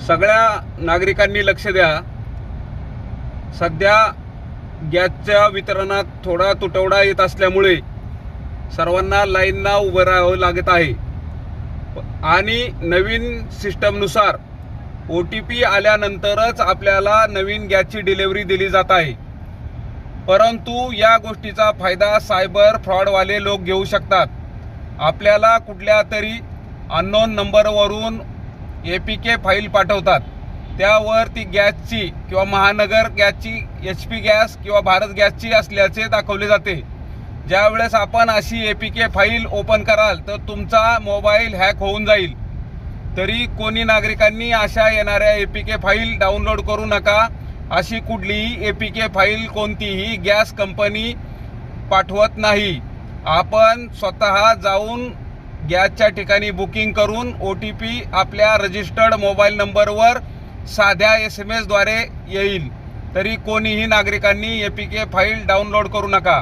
सगळ्या नागरिकांनी लक्ष द्या। सध्या गॅसच्या वितरणात थोडा तुटवडा येत असल्यामुळे सर्वांना लाईनला उभं राहावं लागत आहे आणि नवीन सिस्टमनुसार OTP आल्यानंतरच आपल्याला नवीन गॅसची डिलिव्हरी दिली जात आहे। परंतु या गोष्टीचा फायदा सायबर फ्रॉडवाले लोक घेऊ शकतात। आपल्याला कुठल्या तरी अननोन नंबरवरून APK फाईल पाठवतात, त्यावर ती गॅसची किंवा महानगर गॅसची, HP गॅस किंवा भारत गॅसची असल्याचे दाखवले जाते। ज्यावेळेस आपण अशी APK फाईल ओपन कराल तर तुमचा मोबाईल हॅक होऊन जाईल। तरी कोणी नागरिकांनी अशा येणाऱ्या APK फाईल डाउनलोड करू नका। अशी कुठलीही APK फाईल कोणतीही गॅस कंपनी पाठवत नाही। आपण स्वतः जाऊन गॅसच्या ठिकाणी बुकिंग करून OTP आपल्या रजिस्टर्ड मोबाईल नंबरवर साध्या SMS द्वारे येईल। तरी कोणीही नागरिकांनी APK फाईल डाउनलोड करू नका।